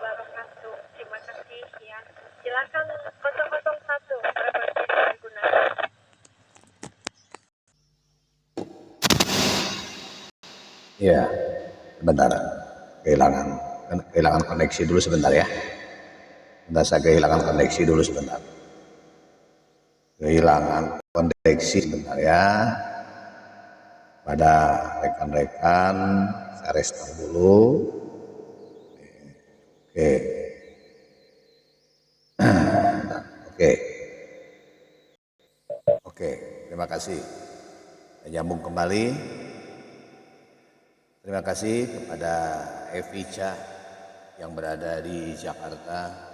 wabarakatuh. Terima kasih ya. Silakan 001 frekuensi digunakan. Ya, sebentar. Kehilangan koneksi dulu sebentar ya. Bentar, saya kehilangan koneksi dulu sebentar. Kehilangan koneksi sebentar ya. Pada rekan-rekan, saya restart dulu. Oke. Oke. Oke, terima kasih. Menyambung kembali. Terima kasih kepada Evica yang berada di Jakarta.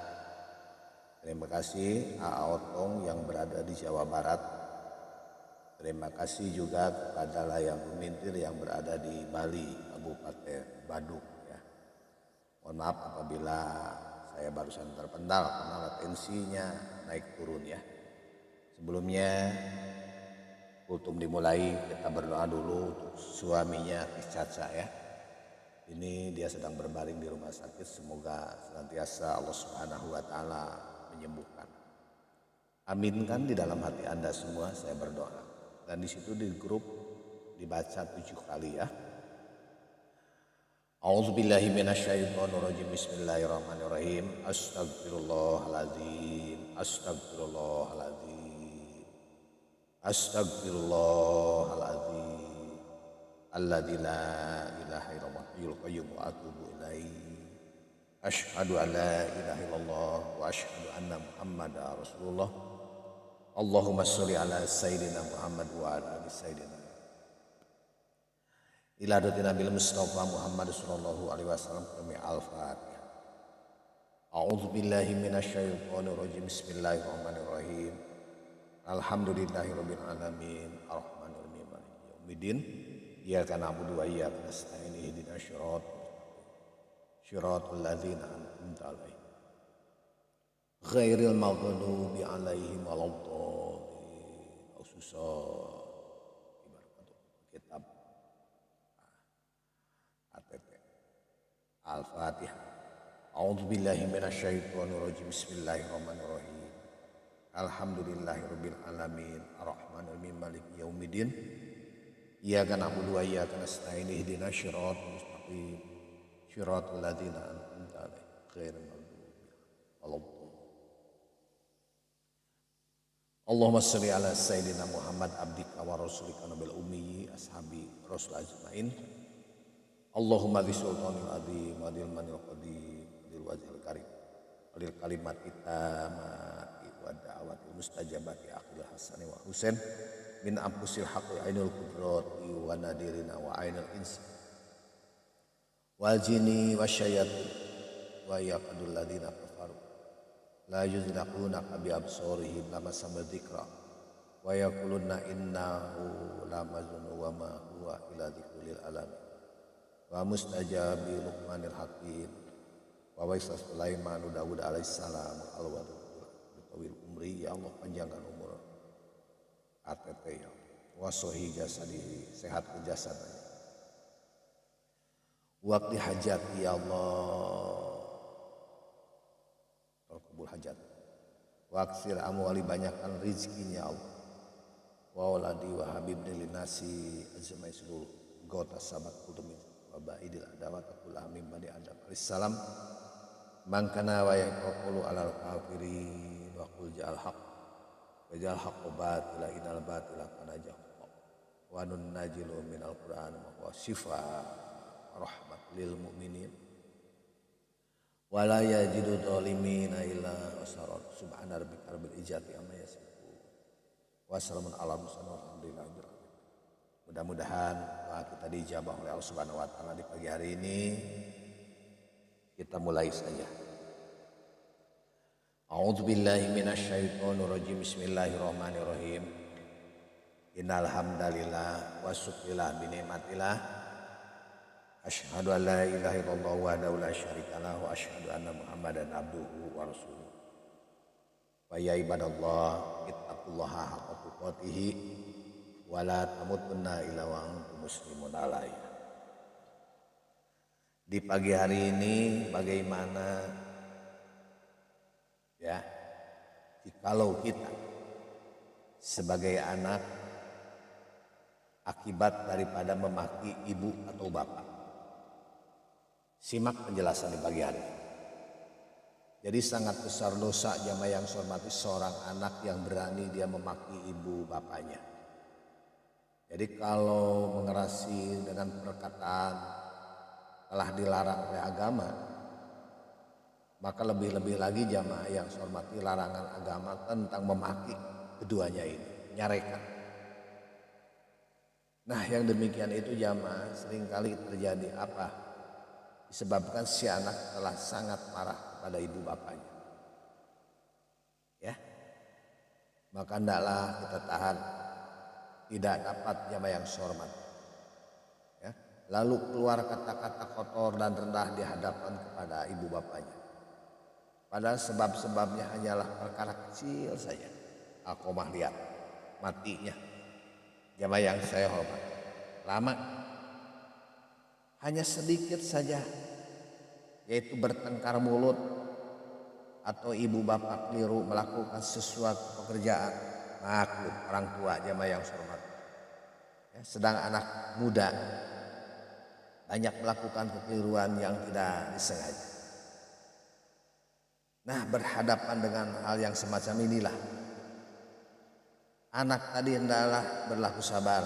Terima kasih A.A. Otong yang berada di Jawa Barat. Terima kasih juga kepada Layang Pemintir yang berada di Bali, Kabupaten Badung. Ya. Mohon maaf apabila saya barusan terpental karena latensinya naik turun ya. Sebelumnya kultum dimulai, kita berdoa dulu untuk suaminya Caca ya. Ini dia sedang berbaring di rumah sakit, semoga senantiasa Allah Subhanahu wa taala menyembuhkan. Aminkan di dalam hati Anda semua, saya berdoa. Dan di situ di grup dibaca 7 kali ya. A'udzubillahi minasyaitonirrajim. Bismillahirrahmanirrahim. Astagfirullahaladzim. Astagfirullahaladzim. Astagfirullahaladzim. Alladzi la ilaha illallah hayyul qayyum wa atubu ilaihi. Asyhadu an la ilaha illallah wa asyhadu anna Muhammadar Rasulullah. Allahumma sholli ala sayyidina Muhammad wa ala ali sayyidina. Ila hadratin Nabil Mustafa Muhammad sallallahu alaihi wasallam. Al-Fatihah. A'udzu billahi minasyaitonir rajim. Bismillahirrahmanirrahim. Alhamdulillahirabbil alamin. Arrahmanir rahim. Maliki yaumiddin. Iyyaka na'budu wa iyyaka nasta'in. Ihdinas shiratal ladzina an'amta 'alaihim ghairil maghdubi 'alaihim waladdallin. Susah kitab ATP. Al-Fatihah. A'udzu billahi minasyaitonir rajim. Bismillahirrahmanirrahim. Alhamdulillahirabbil alamin. Arrahmanir rahim. Maliki yaumiddin. Iyyaka na'budu wa iyyaka nasta'in. Ihdinas shiratal mustaqim. Shiratal ladzina an'amta 'alaihim ghairil maghdubi 'alaihim. Allahumma sholli ala sayyidina Muhammad abdika wa rasulika nabil ummi ashabi rasul ajmain. Allahumma bi sultanil azim wa dil manil qadim dil wajhil karim lil kalimat itamati wa da'watil mustajabati akhil hasani wa husain min ampusil haqqi ainul qudrati wa nadirina wa ainul insi wal jini wa syayati wa yaqadul ladina kafaru la yuzlaquna bi absarihim lama samadzikra wa yaquluna innahu lamazun wa ma huwa illa dzikrul alamin wa mustajabi luqmanil hakim wa waisa Sulaiman Daud alaihissalam al-wadul umri. Ya Allah, panjangkan umur ATP ya Allah. Wa sohi jasadi, sehat ke jasadnya. Waqti hajat ya Allah, terkabul hajat. Waksir amwali, banyakkan rizkinya Allah. Wa waladi wa habibni linasi ajmai seluruh gota sahabat kultumin wa ba'idil adawat kulah min bani adam alaihissalam. Mangkana wa yaqulu alal kafirin wa qul ja'al haq wa ja'al haqqa batila inal batila kana jaqa wa nun najilu minal qur'an wa shifa rahmat lil mu'minin wa la yajidu zalimina illa wasarat. Subhana rabbika rabbil izzati amma yasifun wa salamun ala mursalin walhamdulillahi rabbil alamin. Mudah-mudahan doa kita dijabah oleh Allah Subhanahu wa taala di pagi hari ini. Kita mulai saja. A'udzu billahi minasyaitonir rajim. Bismillahirrahmanirrahim. Innal hamdalillah wa syukrila bi ni'matillah. Asyhadu an la ilaha illallah wahdahu la syarika lahu wa asyhadu anna Muhammadan abduhu wa rasuluh. Wa ya ibadallah ittaqullaha haqqa tuqatih wa la tamutunna illa wa antum muslimun alaihi. Di pagi hari ini bagaimana ya jikalau kita sebagai anak akibat daripada memaki ibu atau bapak. Simak penjelasan di pagi hari. Jadi sangat besar dosa jamaah yang saya hormati seorang anak yang berani dia memaki ibu bapaknya. Jadi kalau mengerasi dengan perkataan telah dilarang oleh agama, maka lebih-lebih lagi jamaah yang saya hormati larangan agama tentang memaki keduanya ini, nyarekan. Nah yang demikian itu jamaah seringkali terjadi apa? Disebabkan si anak telah sangat marah kepada ibu bapaknya. Ya, maka hendaklah kita tahan, tidak dapat jamaah yang saya hormati. Ya, lalu keluar kata-kata kotor dan rendah di hadapan kepada ibu bapaknya. Padahal sebab-sebabnya hanyalah perkara kecil saja. Aku mah lihat matinya jamaah yang saya hormati. Lama, hanya sedikit saja, yaitu bertengkar mulut atau ibu bapak keliru melakukan sesuatu pekerjaan, maklum orang tua jamaah yang saya hormati. Ya, sedang anak muda banyak melakukan kekeliruan yang tidak disengaja. Nah berhadapan dengan hal yang semacam inilah anak tadi hendaklah berlaku sabar.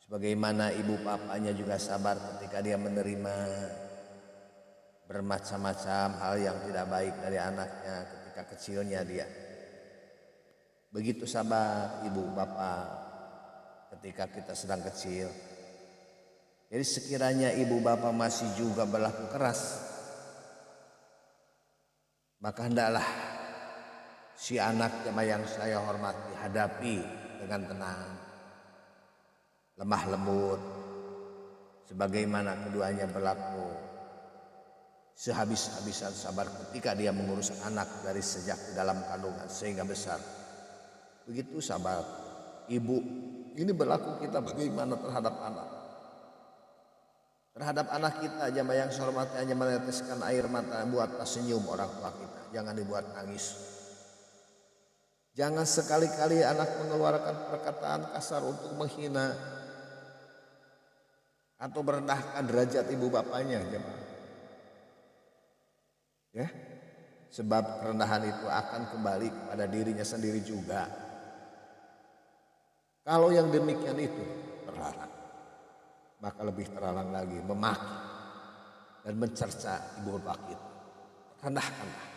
Sebagaimana ibu bapaknya juga sabar ketika dia menerima bermacam-macam hal yang tidak baik dari anaknya ketika kecilnya dia. Begitu sabar ibu bapak ketika kita sedang kecil. Jadi sekiranya ibu bapak masih juga berlaku keras, maka hendaklah si anak yang saya hormati hadapi dengan tenang, lemah lembut, sebagaimana keduanya berlaku sehabis-habisan sabar ketika dia mengurus anak dari sejak di dalam kandungan sehingga besar. Begitu sabar ibu ini berlaku kita bagaimana terhadap anak. Terhadap anak kita jamaah yang saya hormati hanya meneteskan air mata buat senyum orang tua kita, jangan dibuat nangis. Jangan sekali-kali anak mengeluarkan perkataan kasar untuk menghina atau merendahkan derajat ibu bapaknya jemaah. Ya, sebab kerendahan itu akan kembali kepada dirinya sendiri juga. Kalau yang demikian itu terlarang, maka lebih terlarang lagi memaki dan mencerca ibu bapak kita. Rendahkanlah.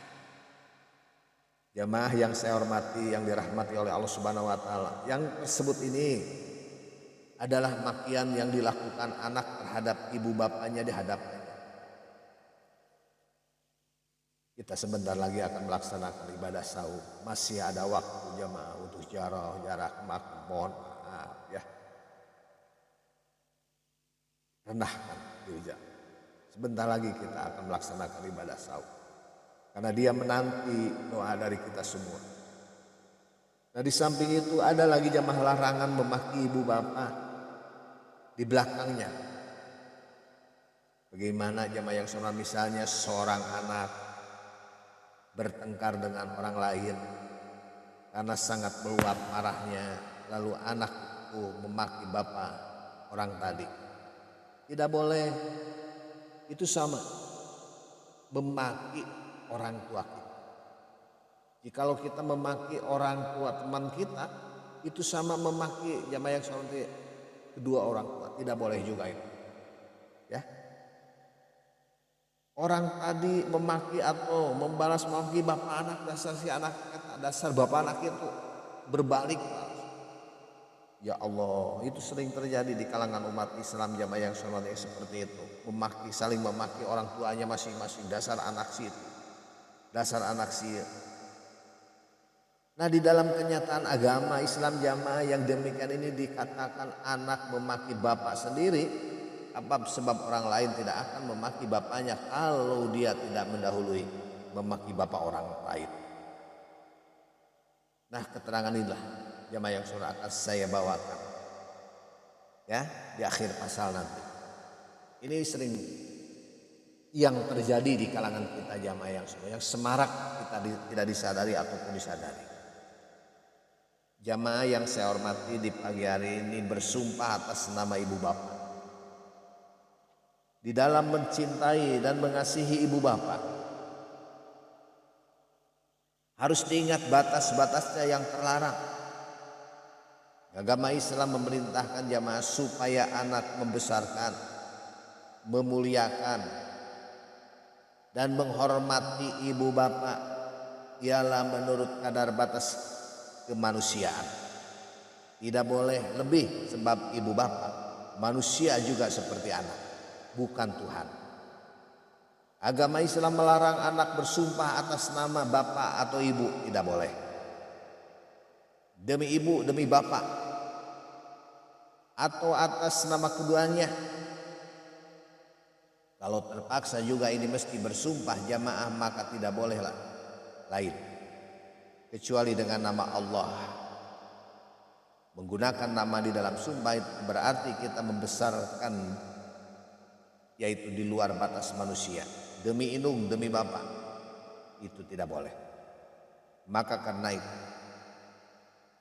Jamaah yang saya hormati, yang dirahmati oleh Allah Subhanahu wa taala. Yang tersebut ini adalah makian yang dilakukan anak terhadap ibu bapaknya di hadapannya. Kita sebentar lagi akan melaksanakan ibadah saum. Masih ada waktu jamaah untuk jarak mohon maaf ya. Rendahkan diri. Sebentar lagi kita akan melaksanakan ibadah saum. Karena dia menanti doa dari kita semua. Nah di samping itu ada lagi jamaah larangan memaki ibu bapak di belakangnya. Bagaimana jamaah yang sama misalnya seorang anak bertengkar dengan orang lain karena sangat meluap marahnya, lalu anak itu memaki bapak orang tadi. Tidak boleh, itu sama memaki orang tua kita. Jikalau kita memaki orang tua teman kita, itu sama memaki jamaah yang seperti kedua orang tua. Tidak boleh juga itu. Ya. Orang tadi memaki atau membalas memaki bapak anak, dasar si anak dasar bapak anak itu berbalik. Ya Allah, itu sering terjadi di kalangan umat Islam jamaah yang seperti itu. Memaki, saling memaki orang tuanya masing-masing, dasar anak sih itu. Dasar anak sih. Nah di dalam kenyataan agama Islam jamaah yang demikian ini dikatakan anak memaki bapak sendiri. Apa sebab orang lain tidak akan memaki bapaknya kalau dia tidak mendahului memaki bapak orang lain. Nah keterangan inilah jamaah yang surah akan saya bawakan ya di akhir pasal nanti. Ini sering yang terjadi di kalangan kita jamaah yang semarak kita tidak disadari ataupun disadari. Jamaah yang saya hormati di pagi hari ini bersumpah atas nama ibu bapak. Di dalam mencintai dan mengasihi ibu bapak, harus diingat batas-batasnya yang terlarang. Agama Islam memerintahkan jamaah supaya anak membesarkan, memuliakan, dan menghormati ibu bapak ialah menurut kadar batas kemanusiaan. Tidak boleh lebih, sebab ibu bapak manusia juga seperti anak, bukan Tuhan. Agama Islam melarang anak bersumpah atas nama bapak atau ibu, tidak boleh. Demi ibu, demi bapak, atau atas nama keduanya. Kalau terpaksa juga ini mesti bersumpah jamaah, maka tidak bolehlah lain kecuali dengan nama Allah. Menggunakan nama di dalam sumpah itu berarti kita membesarkan, yaitu di luar batas manusia. Demi indung, demi bapak, itu tidak boleh. Maka karena itu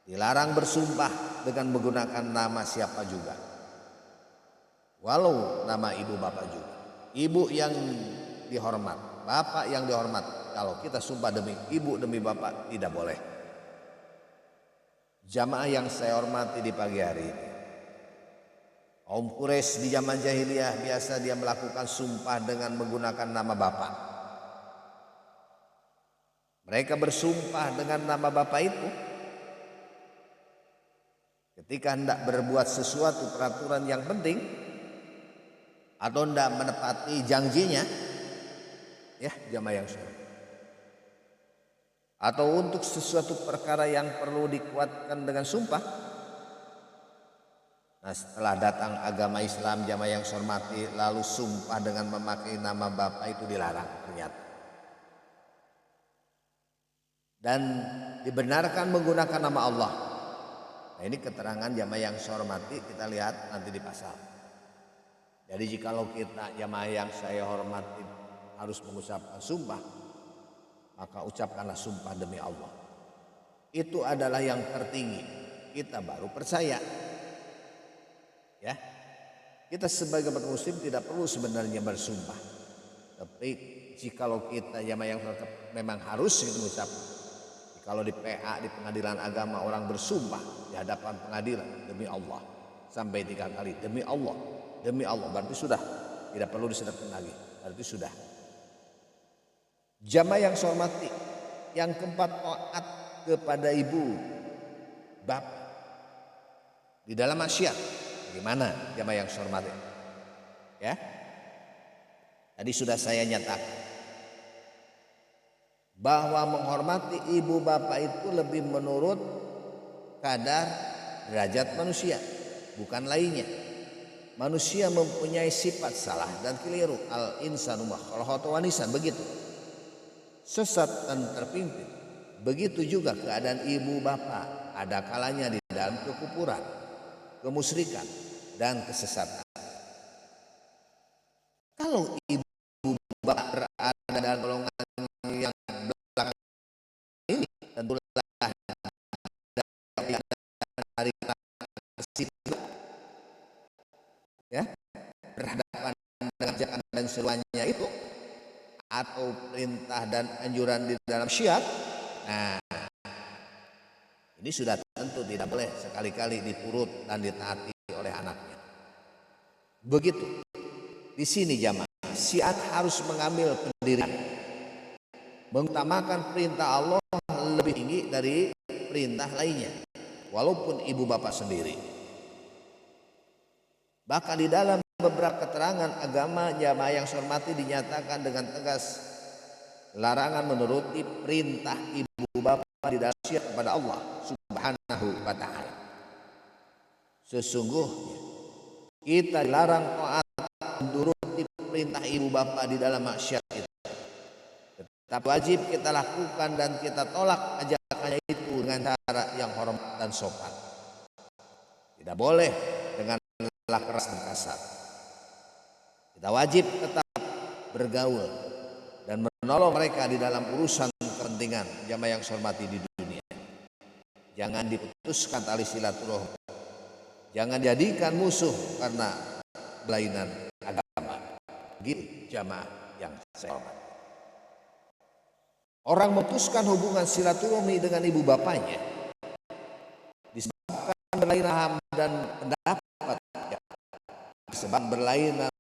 dilarang bersumpah dengan menggunakan nama siapa juga, walau nama ibu bapak juga. Ibu yang dihormat, bapak yang dihormat, kalau kita sumpah demi ibu, demi bapak, tidak boleh. Jamaah yang saya hormati di pagi hari ini, kaum Quraisy di zaman jahiliyah biasa dia melakukan sumpah dengan menggunakan nama bapak. Mereka bersumpah dengan nama bapak itu ketika hendak berbuat sesuatu peraturan yang penting atau hendak menepati janjinya, ya jamaah yang soleh, atau untuk sesuatu perkara yang perlu dikuatkan dengan sumpah. Nah, setelah datang agama Islam, jamaah yang saya hormati, lalu sumpah dengan memakai nama bapak itu dilarang ternyata. Dan dibenarkan menggunakan nama Allah. Nah, ini keterangan jamaah yang saya hormati, kita lihat nanti di pasal. Jadi jikalau kita jamaah yang saya hormati harus mengucapkan sumpah, maka ucapkanlah sumpah demi Allah. Itu adalah yang tertinggi. Kita baru percaya. Ya, kita sebagai umat muslim tidak perlu sebenarnya bersumpah. Tapi jikalau kita jamaah yang memang harus mengucapkan. Kalau di PA, di pengadilan agama, orang bersumpah di hadapan pengadilan demi Allah sampai 3 kali, demi Allah, demi Allah, berarti sudah tidak perlu disedapkan lagi, berarti sudah. Jamaah yang saya hormati, yang keempat, taat kepada ibu bapak di dalam maksiat. Bagaimana jamaah yang saya hormati? Ya, tadi sudah saya nyatakan bahwa menghormati ibu bapak itu lebih menurut kadar derajat manusia, bukan lainnya. Manusia mempunyai sifat salah dan keliru, al-insanu makhlukun wanisan, begitu sesat dan terpimpin. Begitu juga keadaan ibu bapak, ada kalanya di dalam kekufuran, kemusyrikan, dan kesesatan. Kalau ibu bapak berada dalam golongan yang belakang ini, tentulah dari ya, berhadapan dengan ajakan dan seruannya itu atau perintah dan anjuran di dalam syiar. Nah, ini sudah tentu tidak boleh sekali-kali diturut dan ditaati oleh anaknya. Begitu di sini jamaah, syiar harus mengambil pendirian, mengutamakan perintah Allah lebih tinggi dari perintah lainnya, walaupun ibu bapak sendiri. Bahkan di dalam beberapa keterangan agama jamaah yang saya hormati dinyatakan dengan tegas larangan menuruti perintah ibu bapak di dalam syiar kepada Allah Subhanahu wa ta'ala. Sesungguhnya kita dilarang taat menuruti perintah ibu bapak di dalam maksiat itu. Tetap wajib kita lakukan dan kita tolak ajakannya itu dengan cara yang hormat dan sopan. Tidak boleh dengan keras dan kasar. Kita wajib tetap bergaul dan menolong mereka di dalam urusan kepentingan jamaah yang saya hormati di dunia. Jangan diputuskan tali silaturahmi. Jangan jadikan musuh karena kelainan agama. Gitu jamaah yang saya hormati. Orang memutuskan hubungan silaturahmi dengan ibu bapaknya disebabkan berlainan paham dan pendapat, sebab berlainan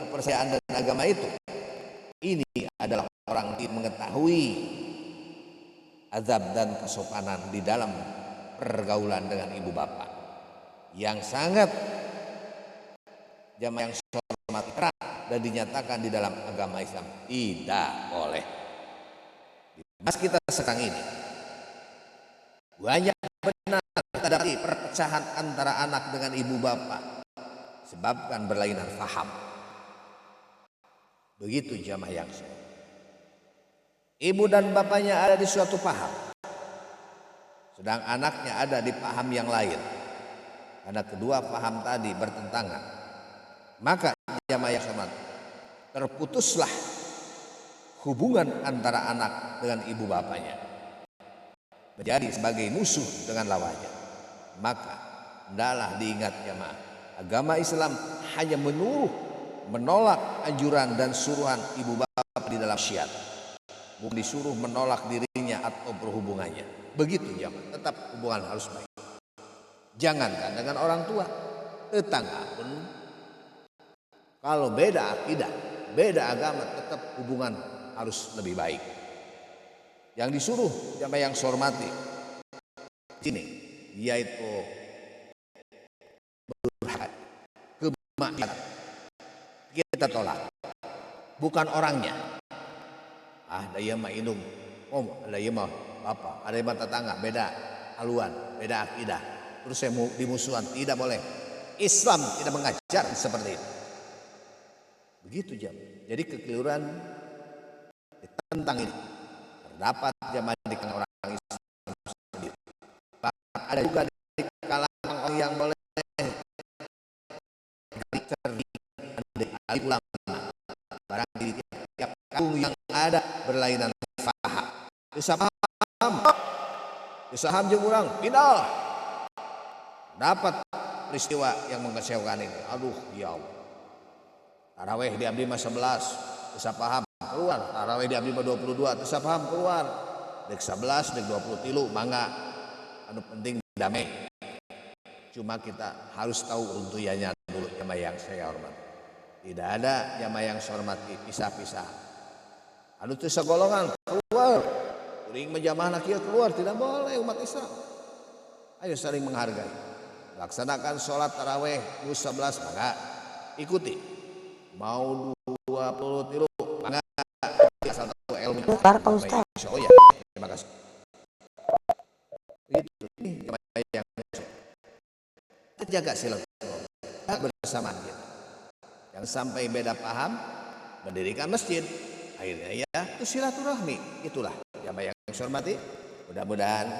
kepercayaan dan agama itu. Ini adalah orang yang mengetahui azab dan kesopanan di dalam pergaulan dengan ibu bapak yang sangat jamaah yang hormat keras dan dinyatakan di dalam agama Islam tidak boleh. Di masa kita sekarang ini banyak benar terjadi perpecahan antara anak dengan ibu bapak sebabkan berlainan faham. Begitu jamaah yang sah. Ibu dan bapaknya ada di suatu paham, sedang anaknya ada di paham yang lain. Karena kedua paham tadi bertentangan, maka jamaah yang sah, terputuslah hubungan antara anak dengan ibu bapaknya, menjadi sebagai musuh dengan lawannya. Maka hendaklah diingat jamaah, agama Islam hanya menolak anjuran dan suruhan ibu bapak di dalam syiat, bukan disuruh menolak dirinya atau berhubungannya. Begitu jamaah, tetap hubungan harus baik. Jangankan dengan orang tua, tetangga pun kalau beda akidah, beda agama, tetap hubungan harus lebih baik. Yang disuruh jamaah yang saya hormati sini yaitu berhak kemaksiatan kita tolak, bukan orangnya. Ada yang mah indung, ada yang mah bapak, ada yang mah tetangga, beda haluan, beda akidah, terus saya mau dimusuhan, tidak boleh. Islam tidak mengajar seperti itu. Begitu jam. Jadi kekeliruan tentang ini terdapat jamaah di kalangan orang Islam sendiri. Bahkan ada juga di kalangan orang yang boleh cerdik ulama. Barang di tiap kampung yang ada berlainan faham. Bisa paham jeung urang pindah. Dapat peristiwa yang mengecewakan ini. Aduh ya Allah. Tarawih di abdi mah 11, bisa paham keluar. Tarawih di abdi mah 22, bisa paham keluar. Dek 11, dek 23 mangga. Anu penting damai. Cuma kita harus tahu runtuyannya dulu jamaah yang saya hormati. Tidak ada jamaah yang saya hormati pisah-pisah. Anu teu sagolongan keluar. Kuring menjamaah kieu keluar, tidak boleh umat Islam. Ayo saling menghargai. Laksanakan sholat tarawih 11 mangga ikuti. Mau 23 mangga asal tahu ilmu. Pak Ustaz. Oh ya, terima kasih. Itu ini yang terjaga silaturahmi bersamaan kita. Yang sampai beda paham mendirikan masjid. Akhirnya ya itu silaturahmi. Itulah jamaah yang saya hormati. Mudah-mudahan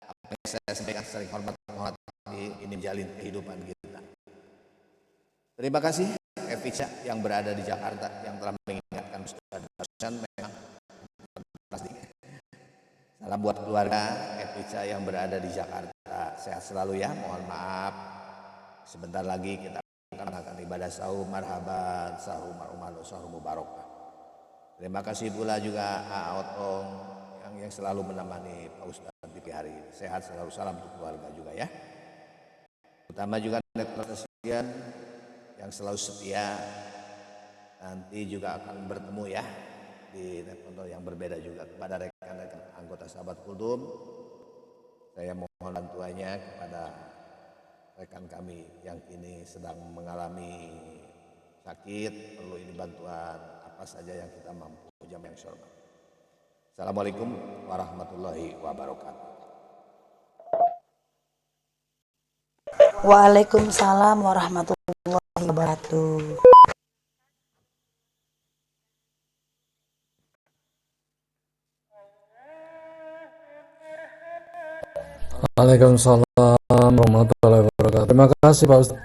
apa yang saya sampaikan sering hormat ini menjalin kehidupan kita. Terima kasih Evica yang berada di Jakarta yang telah mengingatkan Ustaz memang pasti. Salam buat keluarga Evica yang berada di Jakarta. Sehat selalu ya. Mohon maaf. Sebentar lagi kita akan ibadah sahur marhaban sahur marhaban sahur mubarakah. Terima kasih pula juga Otong yang selalu menemani Pak Ustaz di hari ini. Sehat selalu, salam untuk keluarga juga ya. Utama juga network kesian yang selalu setia. Nanti juga akan bertemu ya di network yang berbeda juga kepada rekan-rekan anggota sahabat Kultum. Saya mohon bantuannya kepada rekan kami yang kini sedang mengalami sakit, perlu ini bantuan apa saja yang kita mampu. Jamaah yang hormat. Assalamualaikum warahmatullahi wabarakatuh. Waalaikumsalam warahmatullahi wabarakatuh. Waalaikumsalam warahmatullahi wabarakatuh. Terima kasih Pak Ustaz.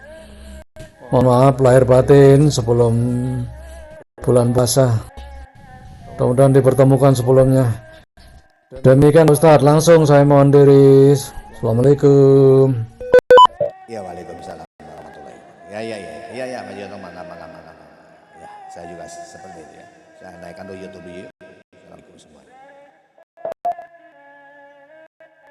Mohon maaf lahir batin sebelum bulan puasa. Mudah-mudahan dipertemukan sebelumnya. Demikian Ustadz, langsung saya mohon diri. Assalamualaikum. Ya, waalaikumsalam warahmatullahi wabarakatuh. Ya, Mas Yono, mana. Ya, saya juga seperti itu ya. Saya naikkan dulu YouTube dulu.